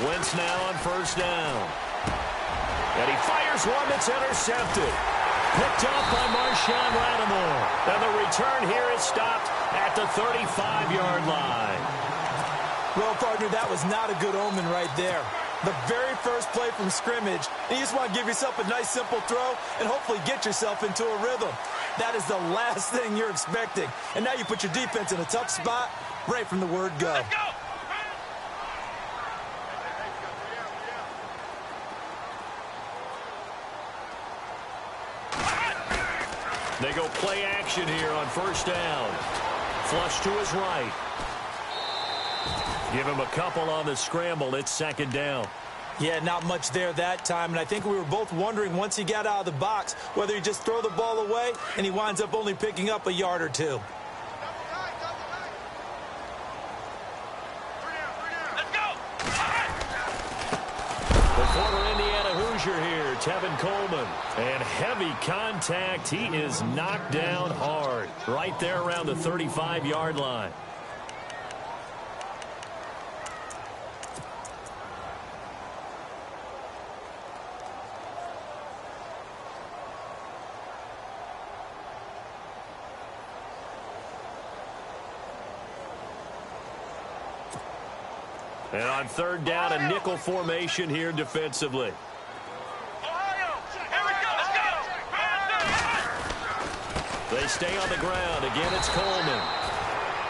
Wentz now on first down. And he fires one that's intercepted. Picked up by Marshawn Lattimore. And the return here is stopped at the 35-yard line. Well, partner, that was not a good omen right there. The very first play from scrimmage, and you just want to give yourself a nice, simple throw and hopefully get yourself into a rhythm. That is the last thing you're expecting. And now you put your defense in a tough spot right from the word go. Let's go. They go play action here on first down. Flush to his right. Give him a couple on the scramble. It's second down. Yeah, not much there that time, and I think we were both wondering once he got out of the box whether he just throw the ball away, and he winds up only picking up a yard or two. Let's go. The former Indiana Hoosier here, Tevin Coleman. And heavy contact. He is knocked down hard right there around the 35-yard line. And on third down, a nickel formation here defensively. Ohio, here we go. Let's go. They stay on the ground. Again, it's Coleman.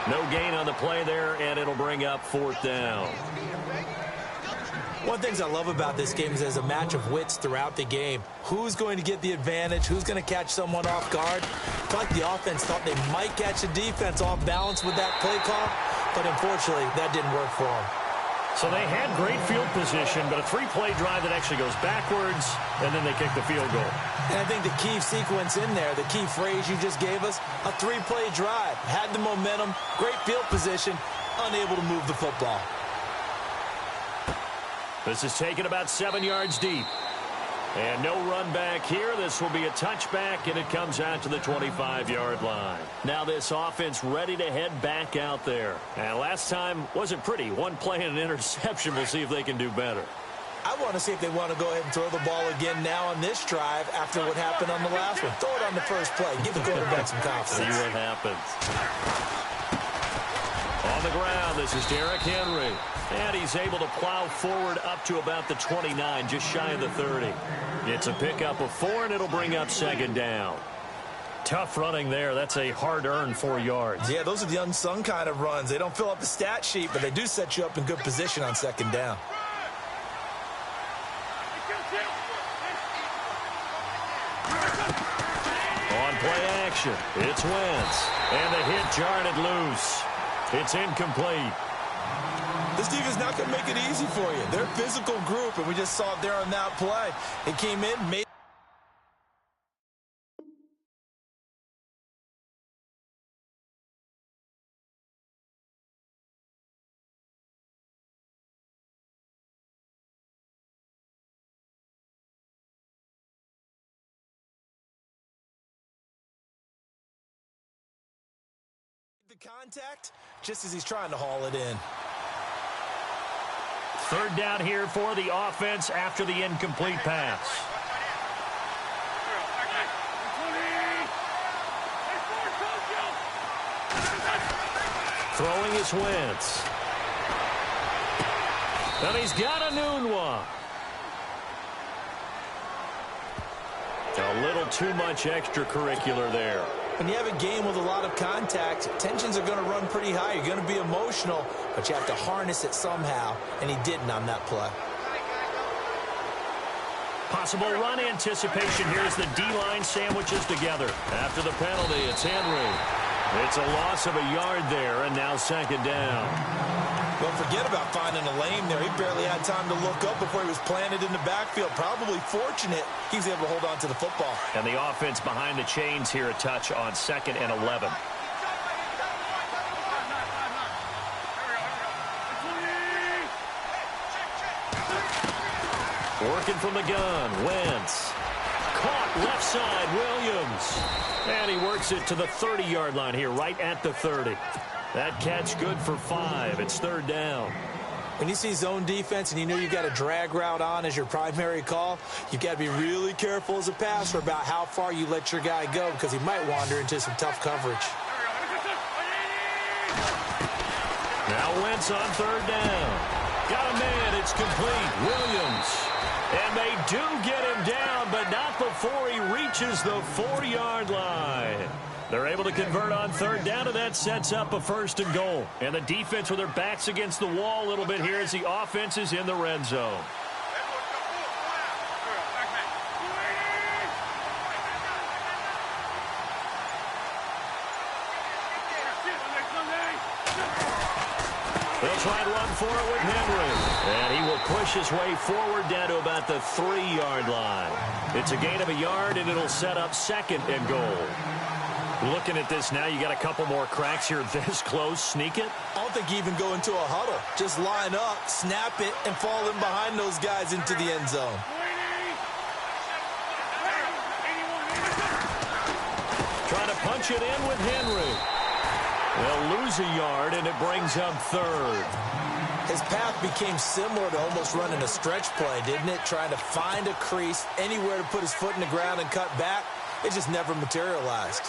No gain on the play there, and it'll bring up fourth down. One of the things I love about this game is there's a match of wits throughout the game. Who's going to get the advantage? Who's going to catch someone off guard? I feel like the offense thought they might catch the defense off balance with that play call, but unfortunately, that didn't work for them. So they had great field position, but a three-play drive that actually goes backwards, and then they kick the field goal. And I think the key sequence in there, the key phrase you just gave us, a three-play drive. Had the momentum, great field position, unable to move the football. This is taken about 7 yards deep. And no run back here. This will be a touchback, and it comes out to the 25-yard line. Now this offense ready to head back out there. And last time wasn't pretty. One play and an interception. We'll see if they can do better. I want to see if they want to go ahead and throw the ball again now on this drive after what happened on the last one. Throw it on the first play. Give the quarterback some confidence. See what happens. On the ground, this is Derrick Henry. And he's able to plow forward up to about the 29, just shy of the 30. It's a pickup of 4, and it'll bring up second down. Tough running there. That's a hard-earned 4 yards. Yeah, those are the unsung kind of runs. They don't fill up the stat sheet, but they do set you up in good position on second down. On play action, it's Wentz. And the hit jarred it loose. It's incomplete. This defense is not going to make it easy for you. They're a physical group, and we just saw it there on that play. It came in, made the contact just as he's trying to haul it in. Third down here for the offense after the incomplete pass. Throwing is Wentz. And he's got a noon one. A little too much extracurricular there. When you have a game with a lot of contact, tensions are going to run pretty high. You're going to be emotional, but you have to harness it somehow, and he didn't on that play. Possible run anticipation here as the D-line sandwiches together. After the penalty, it's Henry. It's a loss of a yard there, and now second down. Well, forget about finding a lane there. He barely had time to look up before he was planted in the backfield. Probably fortunate he was able to hold on to the football. And the offense behind the chains here, a touch on 2nd and 11. Working from the gun, Wentz. Caught left side, Williams. And he works it to the 30-yard line here, right at the 30. That catch good for 5. It's third down. When you see zone defense and you know you got a drag route on as your primary call, you got to be really careful as a passer about how far you let your guy go because he might wander into some tough coverage. Now Wentz on third down. Got a man. It's complete. Williams. And they do get him down, but not before he reaches the 4-yard line. They're able to convert on third down, and that sets up a 1st and goal. And the defense with their backs against the wall a little bit here as the offense is in the red zone. They'll try and run for it with Henry. And he will push his way forward down to about the 3-yard line. It's a gain of a yard, and it'll set up 2nd and goal. Looking at this now, you got a couple more cracks here this close. Sneak it? I don't think you even go into a huddle. Just line up, snap it, and fall in behind those guys into the end zone. Trying to punch it in with Henry. They'll lose a yard, and it brings up 3rd. His path became similar to almost running a stretch play, didn't it? Trying to find a crease, anywhere to put his foot in the ground and cut back. It just never materialized.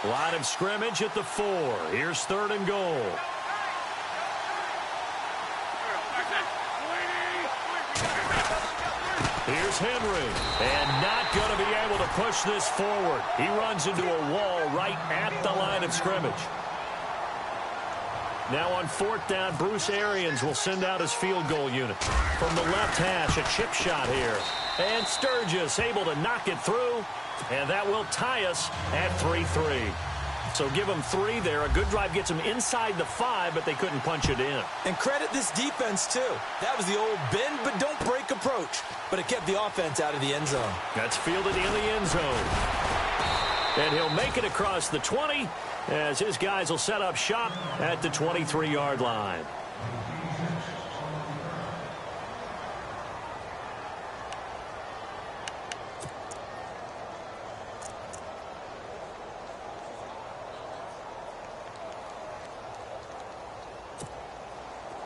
Line of scrimmage at the 4. Here's 3rd and goal. Here's Henry. And not going to be able to push this forward. He runs into a wall right at the line of scrimmage. Now on 4th down, Bruce Arians will send out his field goal unit. From the left hash, a chip shot here. And Sturgis able to knock it through. And that will tie us at 3-3. So give them 3 there. A good drive gets them inside the 5, but they couldn't punch it in. And credit this defense, too. That was the old bend but don't break approach. But it kept the offense out of the end zone. That's fielded in the end zone. And he'll make it across the 20 as his guys will set up shop at the 23-yard line.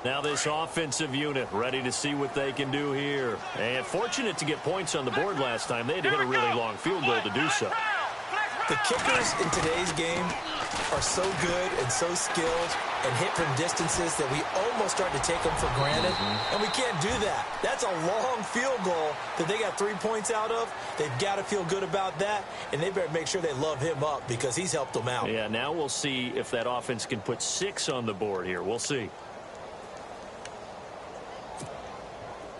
Now this offensive unit ready to see what they can do here. And fortunate to get points on the board last time. They had to hit a really long field goal to do so. The kickers in today's game are so good and so skilled and hit from distances that we almost start to take them for granted. And we can't do that. That's a long field goal that they got 3 points out of. They've got to feel good about that, and they better make sure they love him up because he's helped them out. Yeah, now we'll see if that offense can put 6 on the board here. We'll see.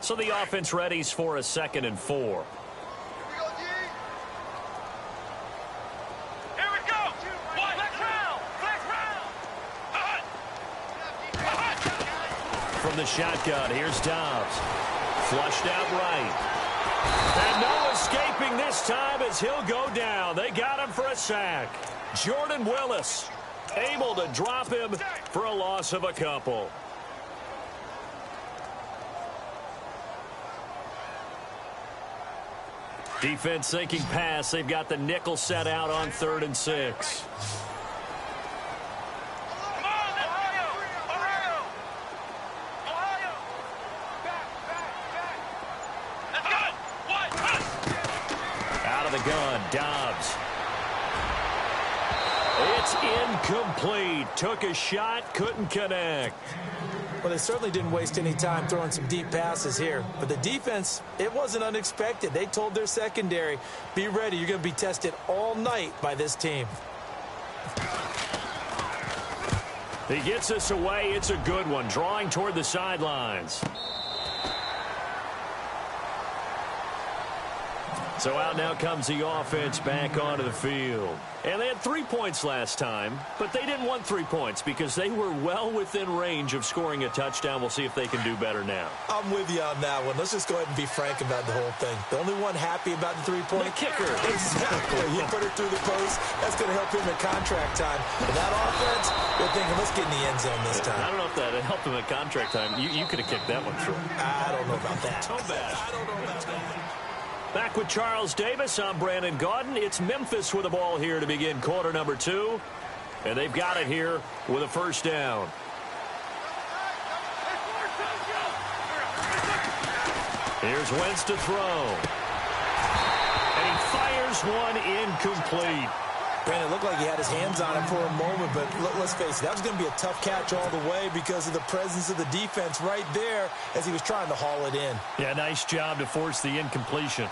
So the offense readies for a 2nd and 4. From the shotgun, here's Dobbs. Flushed out right. And no escaping this time as he'll go down. They got him for a sack. Jordan Willis able to drop him for a loss of a couple. Defense thinking pass. They've got the nickel set out on 3rd and 6. Out of the gun, Dobbs. It's incomplete. Took a shot, couldn't connect. Well, they certainly didn't waste any time throwing some deep passes here. But the defense, it wasn't unexpected. They told their secondary, be ready. You're going to be tested all night by this team. He gets us away. It's a good one. Drawing toward the sidelines. So out now comes the offense back onto the field. And they had 3 points last time, but they didn't want 3 points because they were well within range of scoring a touchdown. We'll see if they can do better now. I'm with you on that one. Let's just go ahead and be frank about the whole thing. The only one happy about the 3-point? The kicker. Exactly. He put it through the post. That's going to help him at contract time. But that offense, they're thinking, let's get in the end zone this time. I don't know if that helped him at contract time. You could have kicked that one through. I don't know about that. So bad. I don't know about that. Back with Charles Davis, I'm Brandon Gaudin. It's Memphis with the ball here to begin quarter number 2. And they've got it here with a first down. Here's Wentz to throw. And he fires one incomplete. Brandon, it looked like he had his hands on it for a moment, but let's face it, that was going to be a tough catch all the way because of the presence of the defense right there as he was trying to haul it in. Yeah, nice job to force the incompletion.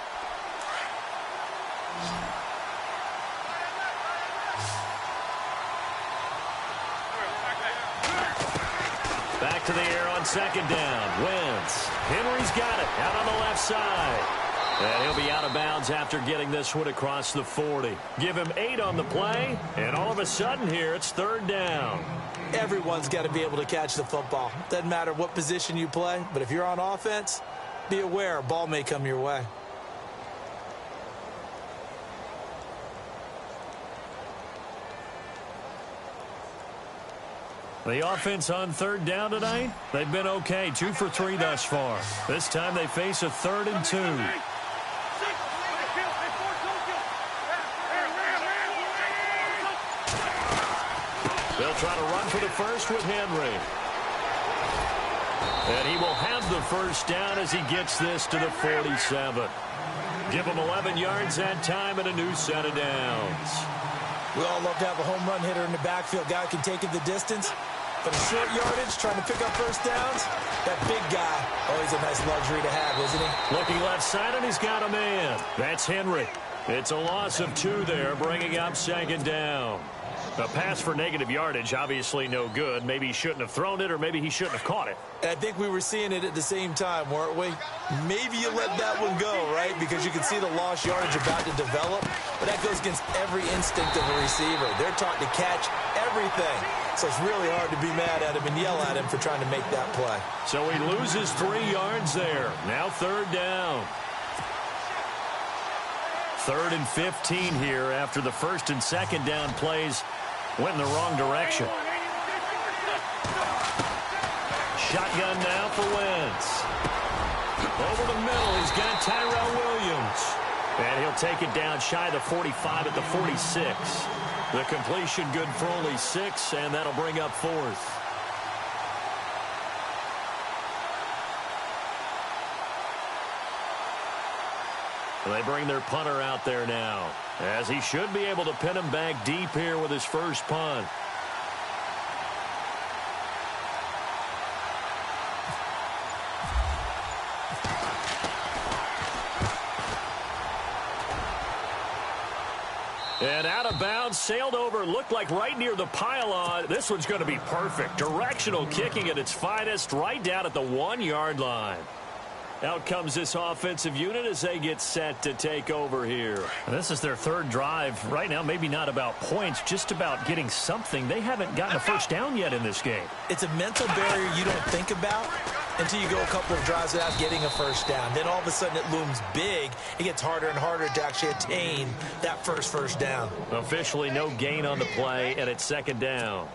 Back to the air on second down. Wentz. Henry's got it out on the left side. And he'll be out of bounds after getting this one across the 40. Give him 8 on the play, and all of a sudden here it's third down. Everyone's got to be able to catch the football. Doesn't matter what position you play, but if you're on offense, be aware a ball may come your way. The offense on third down tonight, they've been okay. 2 for 3 thus far. This time they face a 3rd and 2. They'll try to run for the first with Henry. And he will have the first down as he gets this to the 47. Give him 11 yards that time and a new set of downs. We all love to have a home run hitter in the backfield. Guy can take it the distance. But a short yardage, trying to pick up first downs, that big guy, always a nice luxury to have, isn't he? Looking left side, and he's got a man. That's Henry. It's a loss of 2 there, bringing up second down. A pass for negative yardage, obviously no good. Maybe he shouldn't have thrown it, or maybe he shouldn't have caught it. And I think we were seeing it at the same time, weren't we? Maybe you let that one go, right? Because you can see the lost yardage about to develop. But that goes against every instinct of a receiver. They're taught to catch everything. So it's really hard to be mad at him and yell at him for trying to make that play. So he loses 3 yards there. Now third down. 3rd and 15 here after the first and second down plays went in the wrong direction. Shotgun now for Wentz. Over the middle, he's got Tyrell Williams. And he'll take it down shy of the 45 at the 46. The completion good for only 6, and that'll bring up 4th. They bring their punter out there now, as he should be able to pin him back deep here with his first punt. And out of bounds, sailed over, looked like right near the pylon. This one's going to be perfect. Directional kicking at its finest, right down at the 1-yard line. Out comes this offensive unit as they get set to take over here. This is their 3rd drive. Right now, maybe not about points, just about getting something. They haven't gotten a first down yet in this game. It's a mental barrier you don't think about until you go a couple of drives without getting a first down. Then all of a sudden it looms big. It gets harder and harder to actually attain that first down. Officially no gain on the play, and it's second down.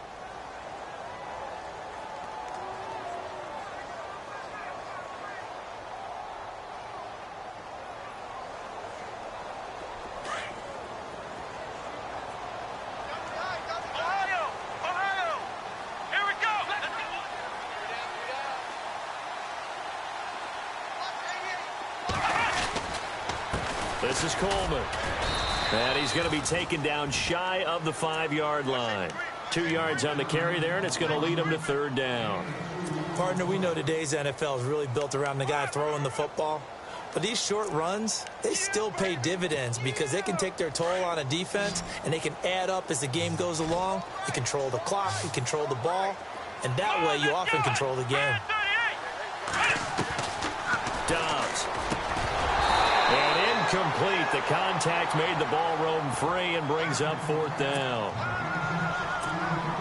This is Coleman. And he's going to be taken down shy of the 5-yard line. 2 yards on the carry there, and it's going to lead him to third down. Partner, we know today's NFL is really built around the guy throwing the football. But these short runs, they still pay dividends because they can take their toll on a defense, and they can add up as the game goes along. You control the clock, you control the ball, and that way you often control the game. Dobbs. And incomplete. The contact made the ball roam free and brings up fourth down.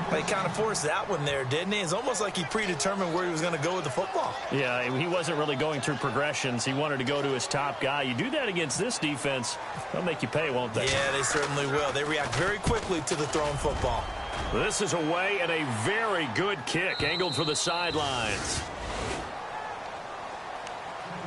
But he kind of forced that one there, didn't he? It's almost like he predetermined where he was going to go with the football. Yeah, he wasn't really going through progressions. He wanted to go to his top guy. You do that against this defense, they'll make you pay, won't they? Yeah, they certainly will. They react very quickly to the thrown football. This is away and a very good kick angled for the sidelines.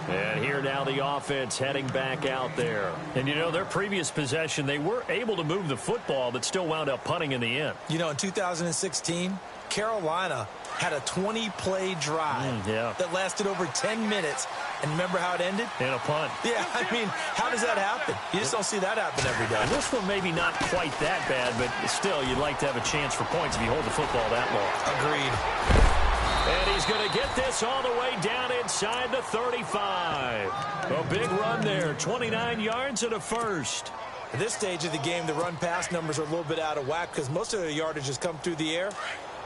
And here now the offense heading back out there. And, you know, their previous possession, they were able to move the football, but still wound up punting in the end. You know, in 2016, Carolina had a 20-play drive that lasted over 10 minutes. And remember how it ended? In a punt. Yeah, I mean, how does that happen? You just don't see that happen every day. And this one maybe not quite that bad, but still, you'd like to have a chance for points if you hold the football that long. Agreed. And he's going to get this all the way down inside the 35. A big run there, 29 yards and a first. At this stage of the game, the run-pass numbers are a little bit out of whack because most of the yardage has come through the air.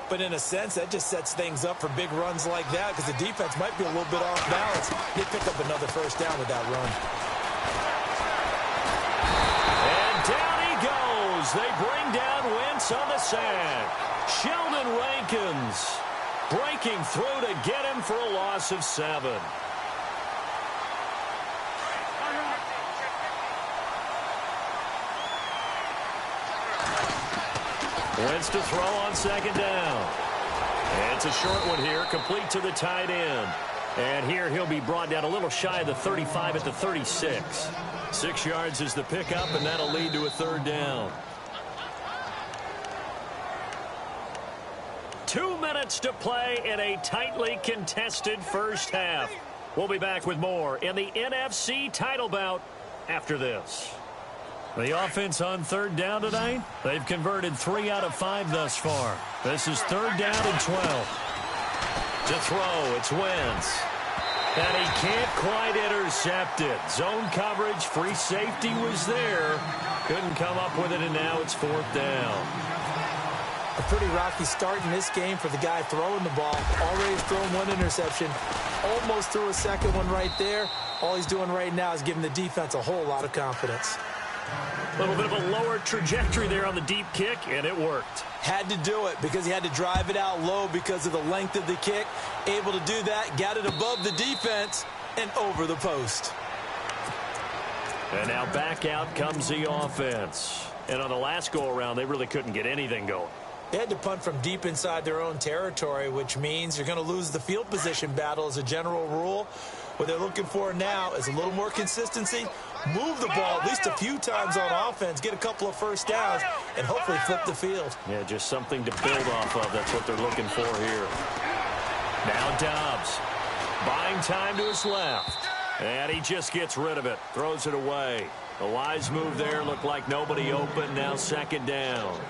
But in a sense, that just sets things up for big runs like that because the defense might be a little bit off balance. They pick up another first down with that run. And down he goes. They bring down Wentz on the sack. Sheldon Rankins breaking through to get him for a loss of 7. Wentz to throw on second down. And it's a short one here, complete to the tight end. And here he'll be brought down a little shy of the 35 at the 36. 6 yards is the pickup, and that'll lead to a third down. 2 minutes to play in a tightly contested first half. We'll be back with more in the NFC title bout after this. The offense on third down tonight, they've converted 3 out of 5 thus far. This is third down and 12. To throw, it's Wentz. And he can't quite intercept it. Zone coverage, free safety was there. Couldn't come up with it, and now it's fourth down. A pretty rocky start in this game for the guy throwing the ball. Already thrown 1 interception. Almost threw a second one right there. All he's doing right now is giving the defense a whole lot of confidence. A little bit of a lower trajectory there on the deep kick, and it worked. Had to do it because he had to drive it out low because of the length of the kick. Able to do that, got it above the defense, and over the post. And now back out comes the offense. And on the last go-around, they really couldn't get anything going. They had to punt from deep inside their own territory, which means you're going to lose the field position battle as a general rule. What they're looking for now is a little more consistency, move the ball at least a few times on offense, get a couple of first downs, and hopefully flip the field. Yeah, just something to build off of. That's what they're looking for here. Now Dobbs, buying time to his left. And he just gets rid of it, throws it away. The wise move there, looked like nobody open, now second down.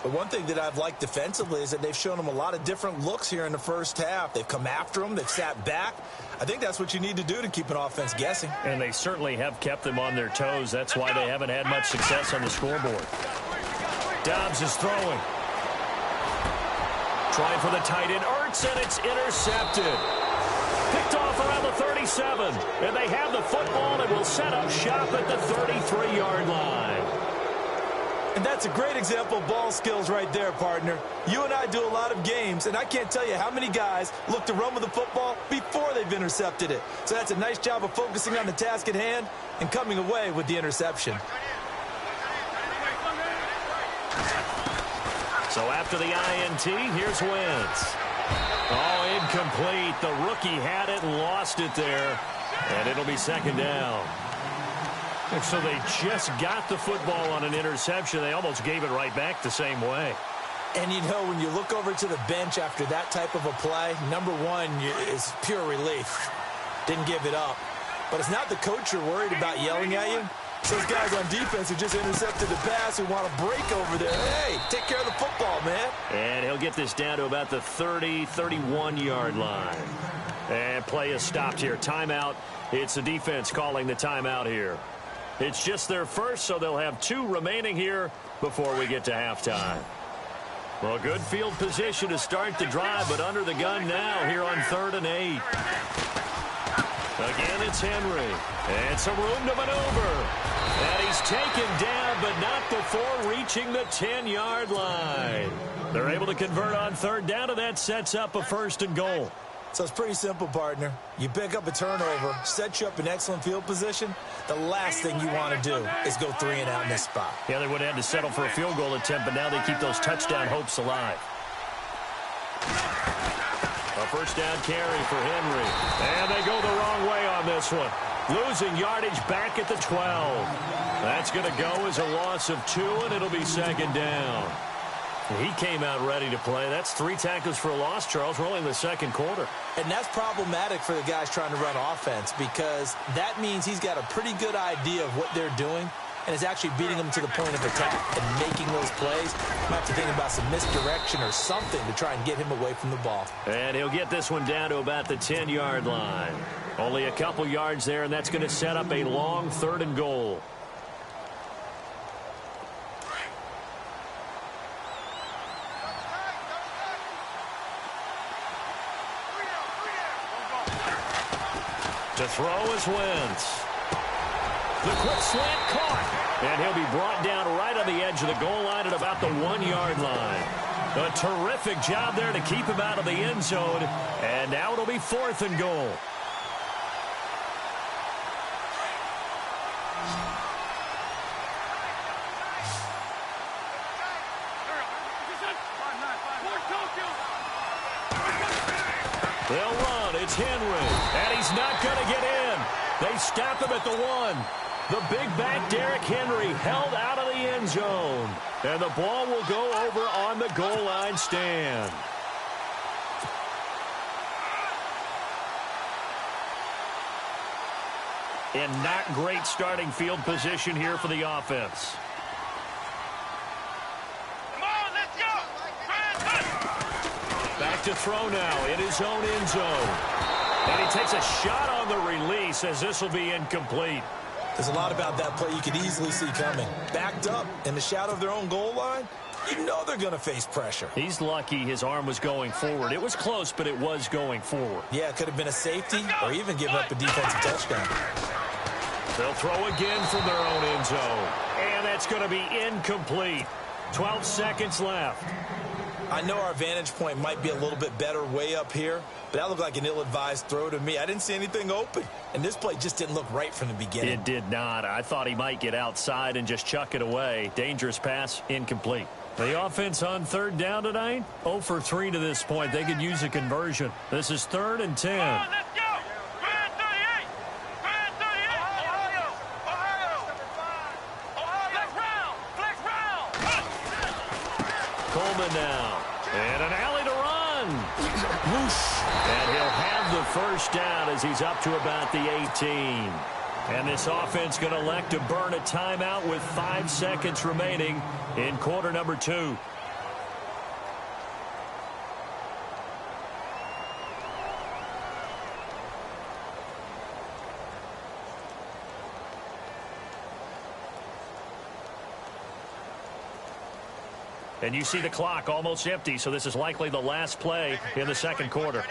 But one thing that I've liked defensively is that they've shown them a lot of different looks here in the first half. They've come after them. They've sat back. I think that's what you need to do to keep an offense guessing. And they certainly have kept them on their toes. That's why they haven't had much success on the scoreboard. Dobbs is throwing. Trying for the tight end. Ertz, and it's intercepted. Picked off around the 37. And they have the football and will set up shop at the 33-yard line. And that's a great example of ball skills right there, partner. You and I do a lot of games, and I can't tell you how many guys look to run with the football before they've intercepted it. So that's a nice job of focusing on the task at hand and coming away with the interception. So after the INT, here's Wentz. Oh, incomplete. The rookie had it and lost it there. And it'll be second down. And so they just got the football on an interception. They almost gave it right back the same way. And, you know, when you look over to the bench after that type of a play, number one is pure relief. Didn't give it up. But it's not the coach you're worried about yelling at you. It's those guys on defense who just intercepted the pass who want to break over there. Hey, take care of the football, man. And he'll get this down to about the 30, 31-yard line. And play is stopped here. Timeout. It's the defense calling the timeout here. It's just their first, so they'll have 2 remaining here before we get to halftime. Well, good field position to start the drive, but under the gun now here on 3rd and 8. Again, it's Henry. And some room to maneuver. And he's taken down, but not before reaching the 10-yard line. They're able to convert on 3rd down, and that sets up a 1st and goal. So it's pretty simple, partner. You pick up a turnover, set you up in excellent field position. The last thing you want to do is go 3 and out in this spot. Yeah, they would have had to settle for a field goal attempt, but now they keep those touchdown hopes alive. A first down carry for Henry. And they go the wrong way on this one. Losing yardage back at the 12. That's going to go as a loss of 2, and it'll be second down. He came out ready to play. That's 3 tackles for a loss, Charles. We're only in the second quarter. And that's problematic for the guys trying to run offense because that means he's got a pretty good idea of what they're doing and is actually beating them to the point of attack and making those plays. Might have to think about some misdirection or something to try and get him away from the ball. And he'll get this one down to about the 10-yard line. Only a couple yards there, and that's going to set up a long 3rd and goal. To throw is Wentz. The quick slant caught. And he'll be brought down right on the edge of the goal line at about the 1-yard line. A terrific job there to keep him out of the end zone. And now it'll be 4th and goal. They'll run. It's Henry. And he's not going to get in. They stop him at the 1. The big back, Derrick Henry, held out of the end zone. And the ball will go over on the goal line stand. And not great starting field position here for the offense. Back to throw now in his own end zone. And he takes a shot on the release as this will be incomplete. There's a lot about that play you could easily see coming. Backed up in the shadow of their own goal line, you know they're going to face pressure. He's lucky his arm was going forward. It was close, but it was going forward. Yeah, it could have been a safety or even given up a defensive touchdown. They'll throw again from their own end zone. And that's going to be incomplete. 12 seconds left. I know our vantage point might be a little bit better way up here, but that looked like an ill-advised throw to me. I didn't see anything open, and this play just didn't look right from the beginning. It did not. I thought he might get outside and just chuck it away. Dangerous pass, incomplete. The offense on 3rd down tonight, 0 for 3 to this point. They could use a conversion. This is 3rd and 10. Let's go! Grand 38! Grand 38! Ohio! Ohio! Flex round! Coleman now. And an alley to run. Whoosh. And he'll have the first down as he's up to about the 18. And this offense going to elect to burn a timeout with 5 seconds remaining in quarter number 2. And you see the clock almost empty, so this is likely the last play in the second quarter.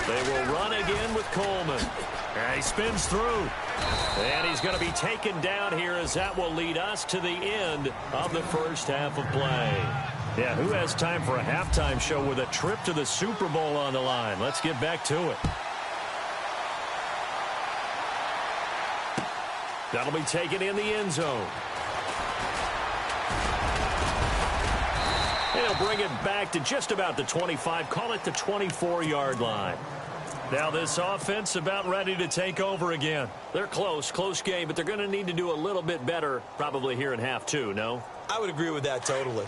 They will run again with Coleman. And he spins through. And he's going to be taken down here as that will lead us to the end of the first half of play. Yeah, who has time for a halftime show with a trip to the Super Bowl on the line? Let's get back to it. That'll be taken in the end zone. And he'll bring it back to just about the 25, call it the 24-yard line. Now this offense about ready to take over again. They're close game, but they're going to need to do a little bit better probably here in half 2, no? I would agree with that totally.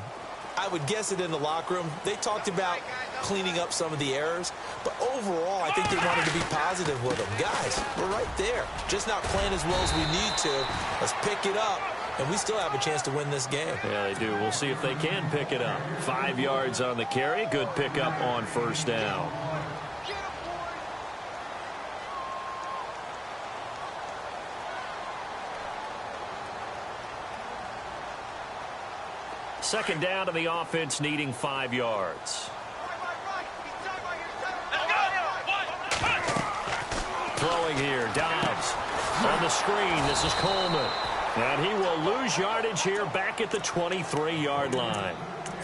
I would guess it in the locker room. They talked about cleaning up some of the errors, but overall, I think they wanted to be positive with them. Guys, we're right there. Just not playing as well as we need to. Let's pick it up, and we still have a chance to win this game. Yeah, they do. We'll see if they can pick it up. 5 yards on the carry. Good pickup on first down. Second down to the offense, needing 5 yards. Throwing here, Dobbs on the screen. This is Coleman. And he will lose yardage here back at the 23-yard line.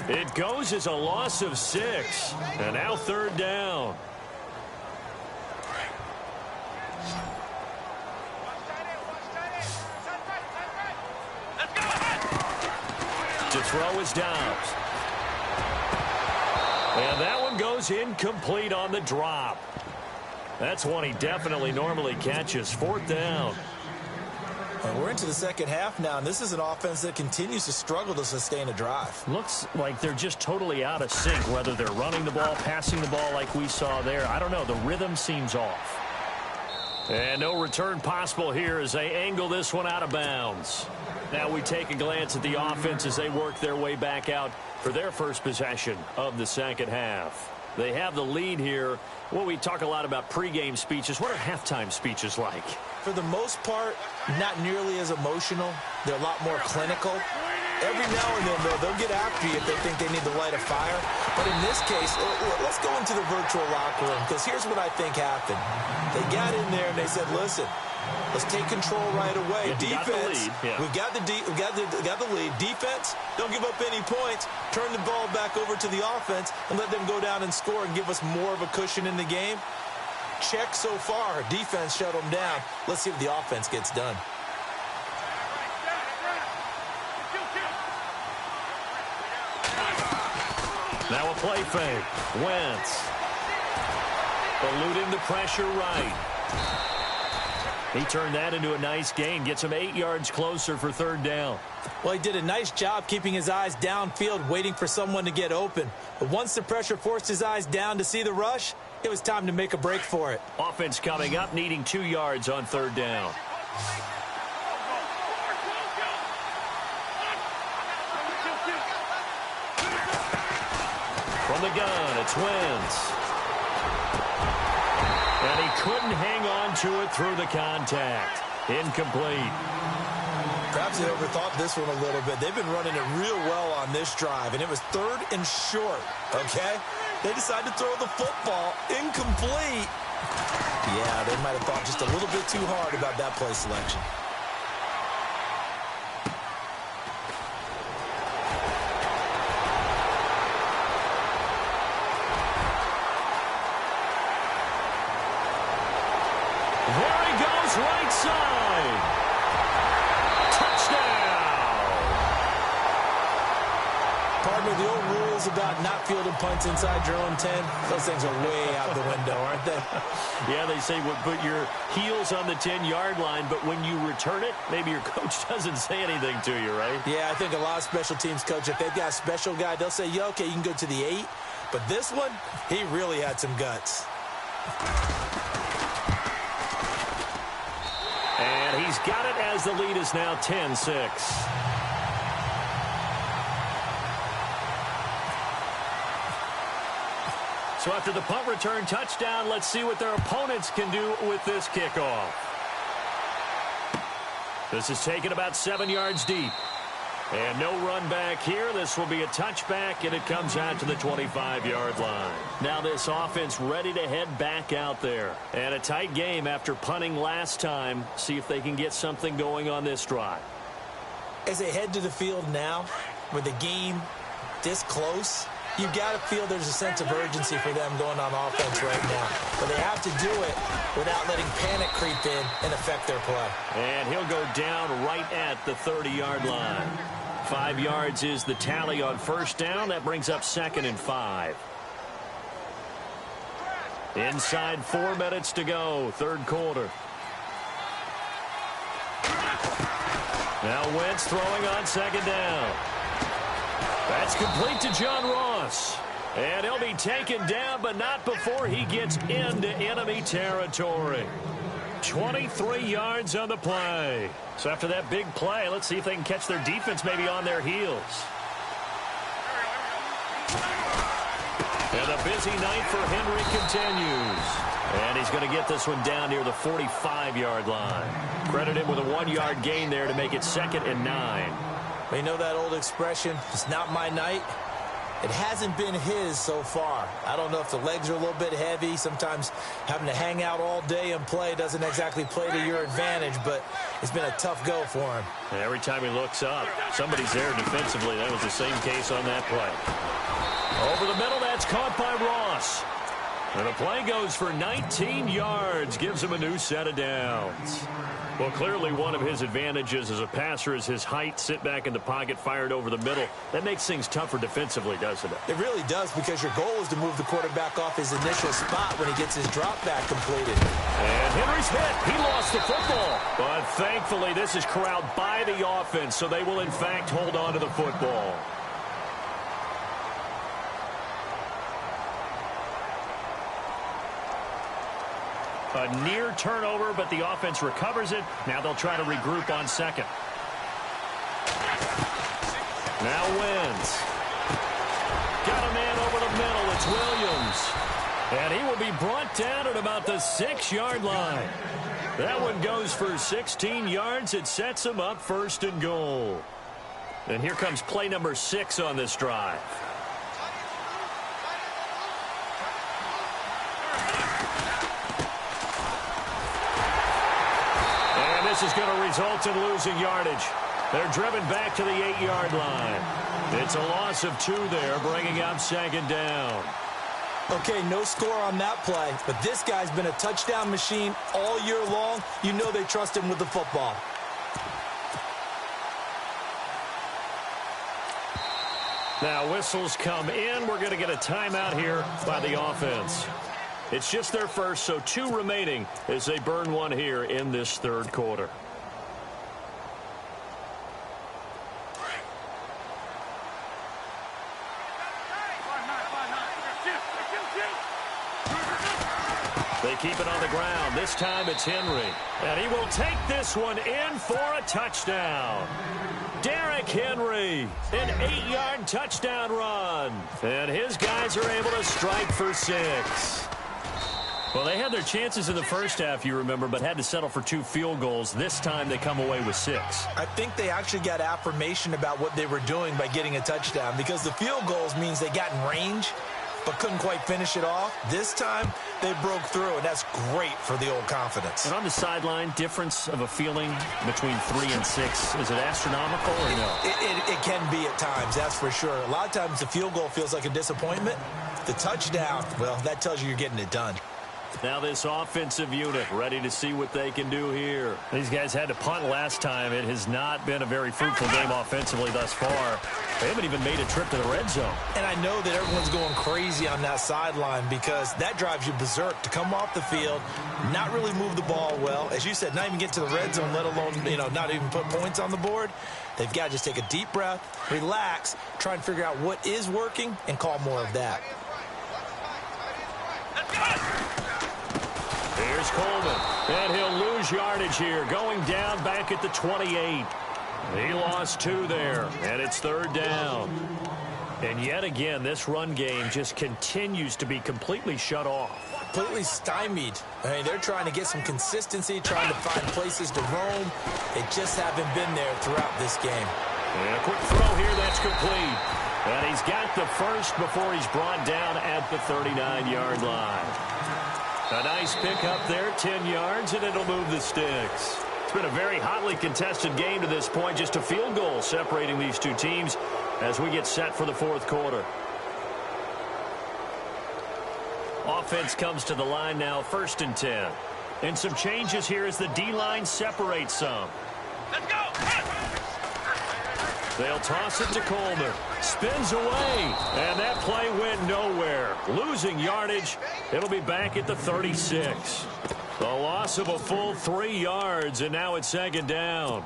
It goes as a loss of 6. And now 3rd down. To throw is Dobbs. And that one goes incomplete on the drop. That's one he definitely normally catches. 4th down. And we're into the second half now, and this is an offense that continues to struggle to sustain a drive. Looks like they're just totally out of sync, whether they're running the ball, passing the ball like we saw there. I don't know. The rhythm seems off. And no return possible here as they angle this one out of bounds. Now we take a glance at the offense as they work their way back out for their first possession of the second half. They have the lead here. Well, we talk a lot about pregame speeches. What are halftime speeches like? For the most part, not nearly as emotional. They're a lot more clinical. Every now and then, though, they'll get after you if they think they need to light a fire. But in this case, let's go into the virtual locker room, because here's what I think happened. They got in there and they said, listen, let's take control right away. Defense, we've got the lead. Defense, don't give up any points. Turn the ball back over to the offense and let them go down and score and give us more of a cushion in the game. Check so far. Defense shut them down. Let's see if the offense gets done. Now a play fake. Wentz. Eluding the pressure right. He turned that into a nice gain. Gets him 8 yards closer for 3rd down. Well, he did a nice job keeping his eyes downfield, waiting for someone to get open. But once the pressure forced his eyes down to see the rush, it was time to make a break for it. Offense coming up, needing 2 yards on 3rd down. From the gun, it's Wentz. And he couldn't hang on to it through the contact. Incomplete. Perhaps they overthought this one a little bit. They've been running it real well on this drive, and it was 3rd and short, okay? They decided to throw the football. Incomplete. Yeah, they might have thought just a little bit too hard about that play selection. There he goes, right side. Touchdown. Partner, the old rules about not fielding punts inside your own 10, those things are way out the window, aren't they? Yeah, they say put your heels on the 10-yard line, but when you return it, maybe your coach doesn't say anything to you, right? Yeah, I think a lot of special teams coach, if they've got a special guy, they'll say, yeah, okay, you can go to the 8. But this one, he really had some guts. And he's got it as the lead is now 10-6. So after the punt return touchdown, let's see what their opponents can do with this kickoff. This is taken about 7 yards deep. And no run back here. This will be a touchback, and it comes out to the 25-yard line. Now this offense ready to head back out there. And a tight game after punting last time. See if they can get something going on this drive. As they head to the field now, with the game this close, you've got to feel there's a sense of urgency for them going on offense right now. But they have to do it without letting panic creep in and affect their play. And he'll go down right at the 30-yard line. 5 yards is the tally on first down. That brings up 2nd and 5. Inside 4 minutes to go, 3rd quarter. Now Wentz throwing on 2nd down. That's complete to John Ross. And he'll be taken down, but not before he gets into enemy territory. 23 yards on the play. So after that big play, let's see if they can catch their defense maybe on their heels. And a busy night for Henry continues. And he's going to get this one down near the 45-yard line. Credit him with a 1-yard gain there to make it 2nd and 9. You know that old expression, it's not my night? It hasn't been his so far. I don't know if the legs are a little bit heavy. Sometimes having to hang out all day and play doesn't exactly play to your advantage, but it's been a tough go for him. And every time he looks up, somebody's there defensively. That was the same case on that play. Over the middle, that's caught by Ross. And the play goes for 19 yards, gives him a new set of downs. Well, clearly one of his advantages as a passer is his height. Sit back in the pocket, fired over the middle. That makes things tougher defensively, doesn't it? It really does, because your goal is to move the quarterback off his initial spot when he gets his drop back completed. And Henry's hit. He lost the football. But thankfully, this is corralled by the offense, so they will, in fact, hold on to the football. A near turnover, but the offense recovers it. Now they'll try to regroup on second. Now wins. Got a man over the middle. It's Williams. And he will be brought down at about the 6-yard line. That one goes for 16 yards. It sets him up first and goal. And here comes play number 6 on this drive. This is going to result in losing yardage. They're driven back to the 8-yard line. It's a loss of 2 there, bringing up second down. Okay, no score on that play, but this guy's been a touchdown machine all year long. You know they trust him with the football. Now whistles come in. We're going to get a timeout here by the offense. It's just their first, so 2 remaining as they burn one here in this third quarter. They keep it on the ground. This time it's Henry. And he will take this one in for a touchdown. Derrick Henry, an 8-yard touchdown run. And his guys are able to strike for 6. Well, they had their chances in the first half, you remember, but had to settle for 2 field goals. This time they come away with 6. I think they actually got affirmation about what they were doing by getting a touchdown, because the field goals means they got in range but couldn't quite finish it off. This time they broke through, and that's great for the old confidence. And on the sideline, difference of a feeling between 3 and 6, is it astronomical or no? It can be at times, that's for sure. A lot of times the field goal feels like a disappointment. The touchdown, well, that tells you you're getting it done. Now this offensive unit ready to see what they can do here. These guys had to punt last time. It has not been a very fruitful game offensively thus far. They haven't even made a trip to the red zone. And I know that everyone's going crazy on that sideline, because that drives you berserk to come off the field, not really move the ball well. As you said, not even get to the red zone, let alone, not even put points on the board. They've got to just take a deep breath, relax, try and figure out what is working, and call more of that. Here's Coleman, and he'll lose yardage here, going down back at the 28. He lost 2 there, and it's third down. And yet again, this run game just continues to be completely shut off. Completely stymied. I mean, they're trying to get some consistency, trying to find places to roam. They just haven't been there throughout this game. And a quick throw here, that's complete. And he's got the first before he's brought down at the 39-yard line. A nice pick up there, 10 yards, and it'll move the sticks. It's been a very hotly contested game to this point. Just a field goal separating these 2 teams as we get set for the fourth quarter. Offense comes to the line now, 1st and 10. And some changes here as the D-line separates some. Let's go! They'll toss it to Coleman. Spins away. And that play went nowhere. Losing yardage. It'll be back at the 36. The loss of a full 3 yards, and now it's second down.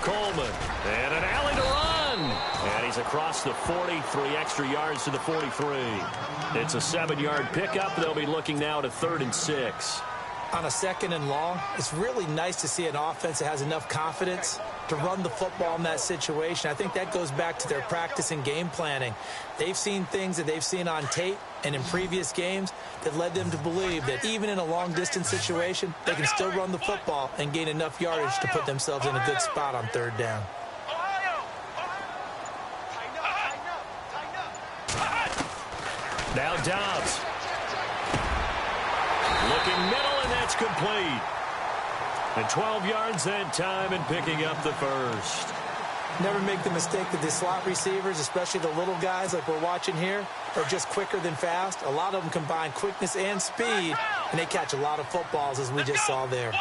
Coleman, and an alley to run. And he's across the 40, 3 extra yards to the 43. It's a 7-yard pickup. They'll be looking now to 3rd and 6. On a 2nd and long, it's really nice to see an offense that has enough confidence to run the football in that situation. I think that goes back to their practice and game planning. They've seen things that they've seen on tape and in previous games that led them to believe that even in a long-distance situation, they can still run the football and gain enough yardage to put themselves in a good spot on 3rd down. Now Dobbs. Looking middle, and that's complete. And 12 yards that time and picking up the first. Never make the mistake that the slot receivers, especially the little guys like we're watching here, are just quicker than fast. A lot of them combine quickness and speed, and they catch a lot of footballs, as we just saw there.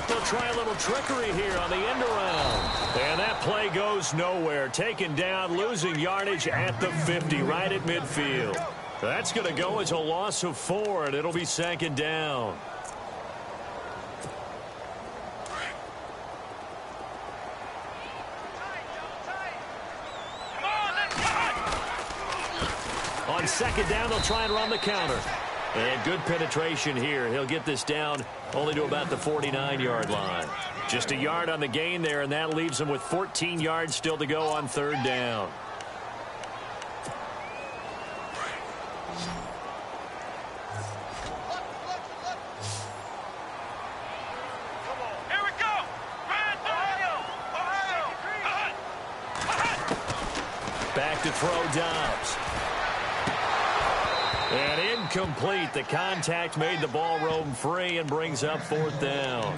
They'll try a little trickery here on the end around. And that play goes nowhere. Taken down, losing yardage at the 50, right at midfield. That's going to go as a loss of 4, and it'll be second down. On second down, they'll try and run the counter. And good penetration here. He'll get this down only to about the 49-yard line. Just a yard on the gain there, and that leaves him with 14 yards still to go on third down. Back to throw Dobbs. And incomplete. The contact made the ball roam free and brings up fourth down.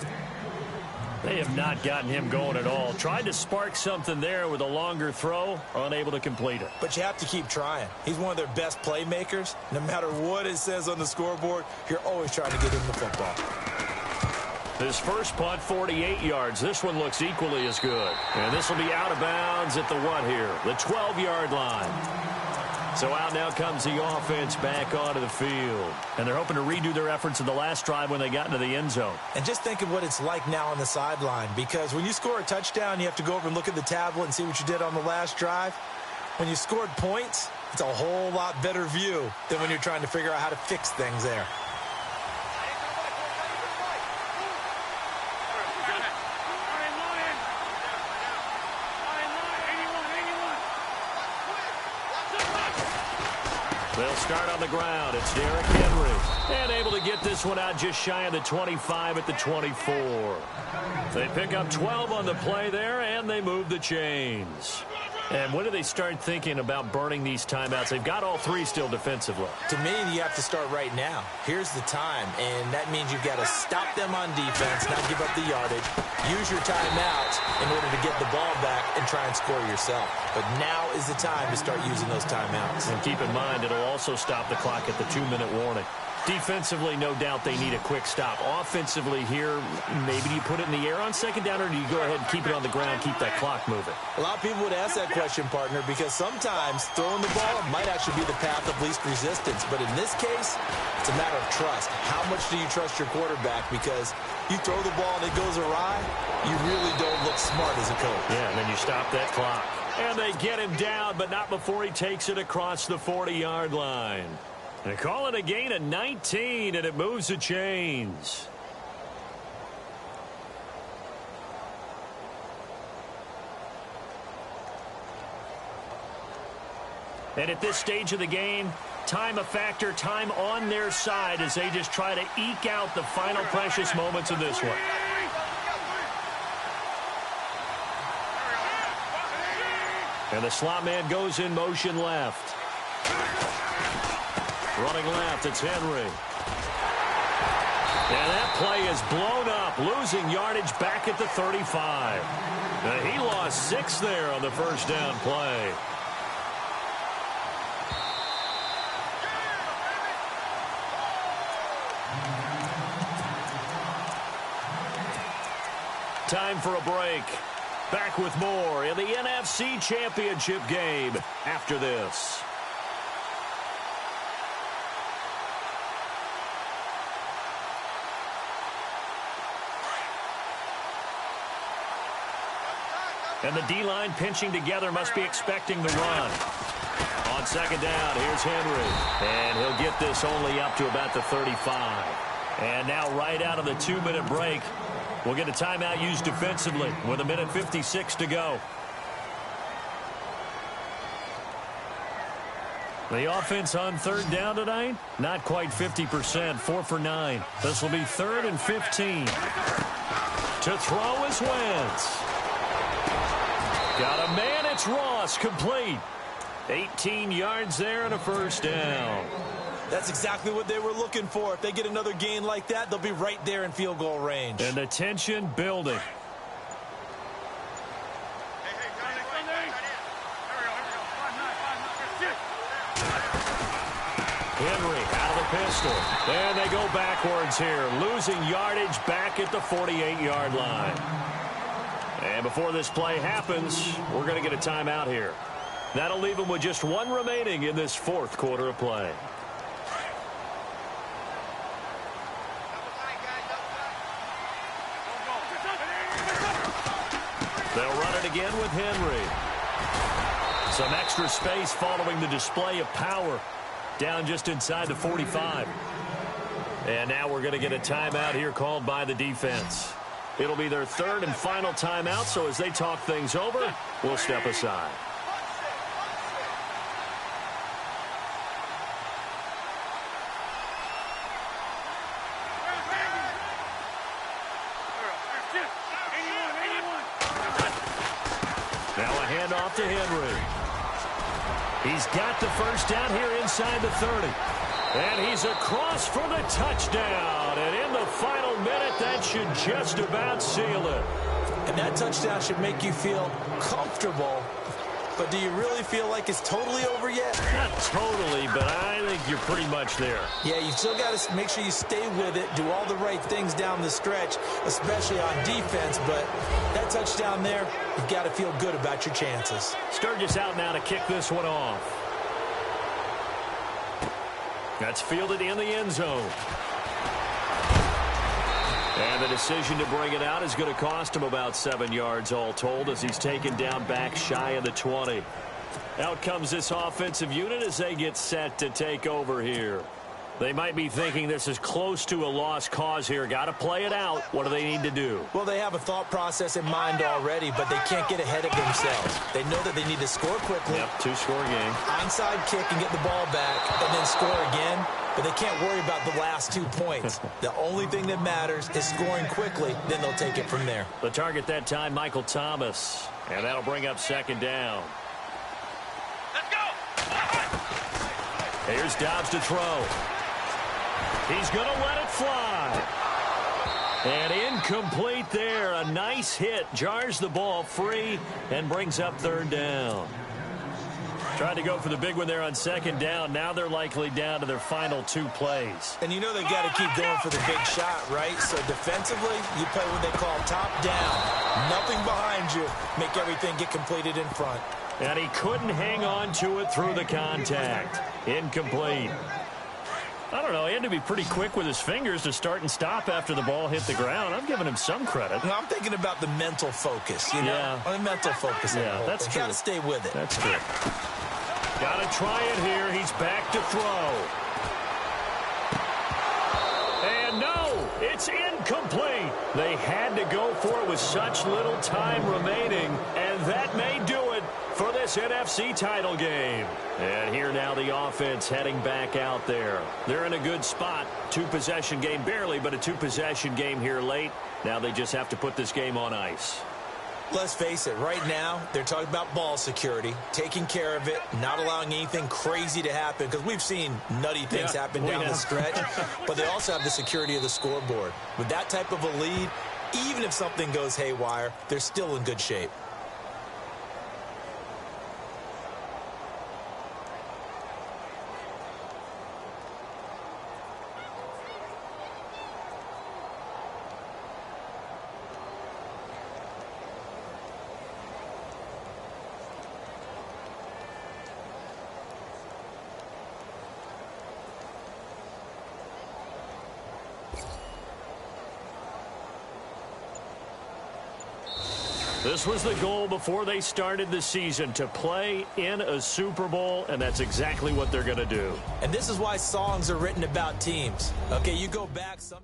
They have not gotten him going at all. Tried to spark something there with a longer throw, unable to complete it. But you have to keep trying. He's one of their best playmakers. No matter what it says on the scoreboard, you're always trying to get him the football. His first punt, 48 yards. This one looks equally as good. And this will be out of bounds at the what here? The 12-yard line. So out now comes the offense back onto the field. And they're hoping to redo their efforts in the last drive when they got into the end zone. And just think of what it's like now on the sideline, because when you score a touchdown, you have to go over and look at the tablet and see what you did on the last drive. When you scored points, it's a whole lot better view than when you're trying to figure out how to fix things there. They'll start on the ground. It's Derrick Henry. And able to get this one out just shy of the 25 at the 24. They pick up 12 on the play there, and they move the chains. And when do they start thinking about burning these timeouts? They've got all three still defensively. To me, you have to start right now. Here's the time, and that means you've got to stop them on defense, not give up the yardage. Use your timeouts in order to get the ball back and try and score yourself. But now is the time to start using those timeouts. And keep in mind, it'll also stop the clock at the 2-minute warning. Defensively, no doubt they need a quick stop. Offensively here, maybe do you put it in the air on second down, or do you go ahead and keep it on the ground, keep that clock moving? A lot of people would ask that question, partner, because sometimes throwing the ball might actually be the path of least resistance. But in this case, it's a matter of trust. How much do you trust your quarterback? Because you throw the ball and it goes awry, you really don't look smart as a coach. Yeah, and then you stop that clock. And they get him down, but not before he takes it across the 40-yard line. They call it a gain of 19, and it moves the chains. And at this stage of the game, time a factor, time on their side as they just try to eke out the final precious moments of this one. And the slot man goes in motion left. Running left, it's Henry. And that play is blown up, losing yardage back at the 35. Now, he lost 6 there on the first down play. Time for a break. Back with more in the NFC Championship game after this. And the D-line pinching together, must be expecting the run. On second down, here's Henry. And he'll get this only up to about the 35. And now right out of the 2-minute break, we'll get a timeout used defensively with 1:56 to go. The offense on third down tonight, not quite 50%, 4 for 9. This will be 3rd and 15. To throw is Wentz. Got a man, it's Ross, complete. 18 yards there and a first down. That's exactly what they were looking for. If they get another gain like that, they'll be right there in field goal range. And the tension building. Henry out of the pistol. And they go backwards here, losing yardage back at the 48-yard line. And before this play happens, we're going to get a timeout here. That'll leave them with just one remaining in this fourth quarter of play. They'll run it again with Henry. Some extra space following the display of power. Down just inside the 45. And now we're going to get a timeout here called by the defense. It'll be their third and final timeout, so as they talk things over, we'll step aside. Now a handoff to Henry. He's got the first down here inside the 30. And he's across for the touchdown. And in the final minute, that should just about seal it. And that touchdown should make you feel comfortable. But do you really feel like it's totally over yet? Not totally, but I think you're pretty much there. Yeah, you've still got to make sure you stay with it, do all the right things down the stretch, especially on defense. But that touchdown there, you've got to feel good about your chances. Sturgis out now to kick this one off. That's fielded in the end zone. And the decision to bring it out is going to cost him about 7 yards all told as he's taken down back shy of the 20. Out comes this offensive unit as they get set to take over here. They might be thinking this is close to a lost cause here. Got to play it out. What do they need to do? Well, they have a thought process in mind already, but they can't get ahead of themselves. They know that they need to score quickly. Yep, two-score game. Onside kick and get the ball back and then score again. But they can't worry about the last 2 points. The only thing that matters is scoring quickly. Then they'll take it from there. The target that time, Michael Thomas. And that'll bring up second down. Let's go! Here's Dobbs to throw. He's going to let it fly. And incomplete there. A nice hit. Jars the ball free and brings up third down. Tried to go for the big one there on second down. Now they're likely down to their final 2 plays. And you know they've got to keep going for the big shot, right? So defensively, you play what they call top down. Nothing behind you. Make everything get completed in front. And he couldn't hang on to it through the contact. Incomplete. I don't know. He had to be pretty quick with his fingers to start and stop after the ball hit the ground. I'm giving him some credit. No, I'm thinking about the mental focus, you know? Yeah. The mental focus. Yeah, that's true. Got to stay with it. That's true. Got to try it here. He's back to throw. And no, it's incomplete. They had to go for it with such little time remaining, and that may do it for this NFC title game. And here now the offense heading back out there. They're in a good spot. 2-possession game barely, but a 2-possession game here late. Now they just have to put this game on ice. Let's face it, right now, they're talking about ball security, taking care of it, not allowing anything crazy to happen, because we've seen nutty things happen down the stretch, but they also have the security of the scoreboard. With that type of a lead, even if something goes haywire, they're still in good shape. This was the goal before they started the season, to play in a Super Bowl, and that's exactly what they're going to do. And this is why songs are written about teams. Okay, you go back some...